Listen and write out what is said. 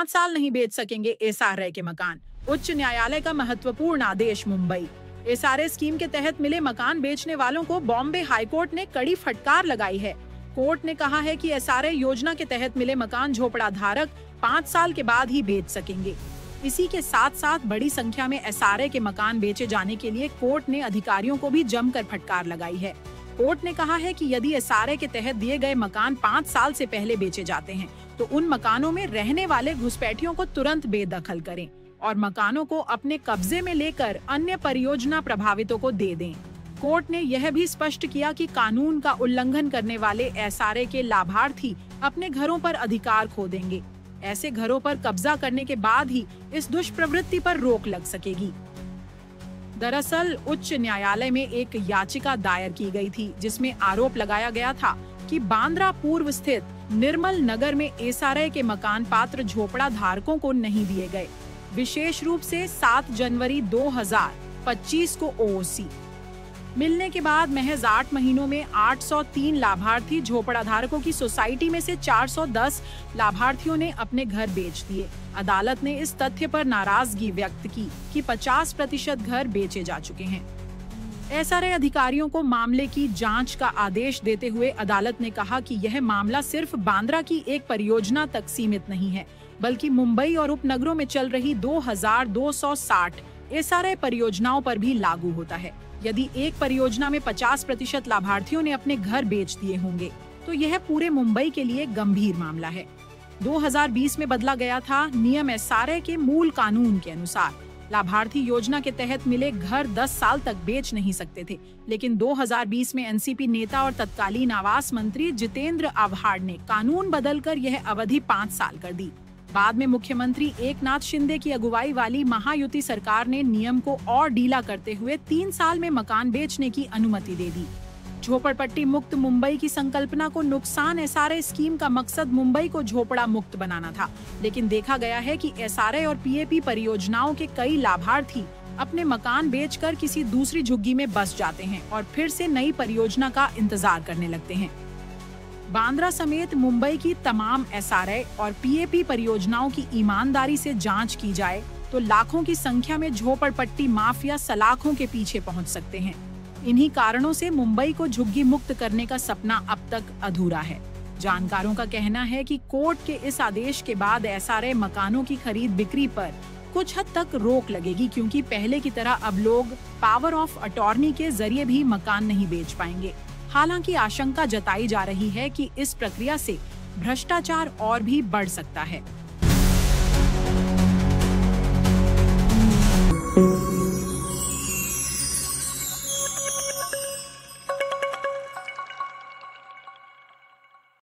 5 साल नहीं बेच सकेंगे एसआरए के मकान। उच्च न्यायालय का महत्वपूर्ण आदेश मुंबई। एसआरए स्कीम के तहत मिले मकान बेचने वालों को बॉम्बे हाईकोर्ट ने कड़ी फटकार लगाई है। कोर्ट ने कहा है कि एसआरए योजना के तहत मिले मकान झोपड़ा धारक 5 साल के बाद ही बेच सकेंगे। इसी के साथ साथ बड़ी संख्या में एसआरए के मकान बेचे जाने के लिए कोर्ट ने अधिकारियों को भी जमकर फटकार लगाई है। कोर्ट ने कहा है कि यदि एसआरए के तहत दिए गए मकान 5 साल से पहले बेचे जाते हैं तो उन मकानों में रहने वाले घुसपैठियों को तुरंत बेदखल करें और मकानों को अपने कब्जे में लेकर अन्य परियोजना प्रभावितों को दे दें। कोर्ट ने यह भी स्पष्ट किया कि कानून का उल्लंघन करने वाले एसआरए के लाभार्थी अपने घरों पर अधिकार खो देंगे। ऐसे घरों पर कब्जा करने के बाद ही इस दुष्प्रवृत्ति पर रोक लग सकेगी। दरअसल उच्च न्यायालय में एक याचिका दायर की गई थी जिसमें आरोप लगाया गया था कि बांद्रा पूर्व स्थित निर्मल नगर में एसआरए के मकान पात्र झोपड़ा धारकों को नहीं दिए गए, विशेष रूप से 7 जनवरी 2025 को ओओसी मिलने के बाद महज 8 महीनों में 803 लाभार्थी झोपड़ा धारकों की सोसाइटी में से 410 लाभार्थियों ने अपने घर बेच दिए। अदालत ने इस तथ्य पर नाराजगी व्यक्त की कि 50% घर बेचे जा चुके हैं। एसआरए अधिकारियों को मामले की जांच का आदेश देते हुए अदालत ने कहा कि यह मामला सिर्फ बांद्रा की एक परियोजना तक सीमित नहीं है, बल्कि मुंबई और उपनगरों में चल रही 2260 एसआरए परियोजनाओं पर भी लागू होता है। यदि एक परियोजना में 50% लाभार्थियों ने अपने घर बेच दिए होंगे तो यह पूरे मुंबई के लिए गंभीर मामला है। 2020 में बदला गया था नियम एसआरए के मूल कानून के अनुसार। लाभार्थी योजना के तहत मिले घर 10 साल तक बेच नहीं सकते थे, लेकिन 2020 में एनसीपी नेता और तत्कालीन आवास मंत्री जितेंद्र आव्हाड ने कानून बदलकर यह अवधि 5 साल कर दी। बाद में मुख्यमंत्री एकनाथ शिंदे की अगुवाई वाली महायुति सरकार ने नियम को और ढीला करते हुए 3 साल में मकान बेचने की अनुमति दे दी। झोपड़पट्टी मुक्त मुंबई की संकल्पना को नुकसान एसआरए स्कीम का मकसद मुंबई को झोपड़ा मुक्त बनाना था, लेकिन देखा गया है कि एसआरए और पीएपी परियोजनाओं के कई लाभार्थी अपने मकान बेचकर किसी दूसरी झुग्गी में बस जाते हैं और फिर से नई परियोजना का इंतजार करने लगते हैं। बांद्रा समेत मुंबई की तमाम एसआरए और पीएपी परियोजनाओं की ईमानदारी से जांच की जाए तो लाखों की संख्या में झोपड़पट्टी माफिया सलाखों के पीछे पहुंच सकते हैं। इन्हीं कारणों से मुंबई को झुग्गी मुक्त करने का सपना अब तक अधूरा है। जानकारों का कहना है कि कोर्ट के इस आदेश के बाद एसआरए मकानों की खरीद बिक्री पर कुछ हद तक रोक लगेगी, क्योंकि पहले की तरह अब लोग पावर ऑफ अटॉर्नी के जरिए भी मकान नहीं बेच पाएंगे। हालांकि आशंका जताई जा रही है कि इस प्रक्रिया से भ्रष्टाचार और भी बढ़ सकता है।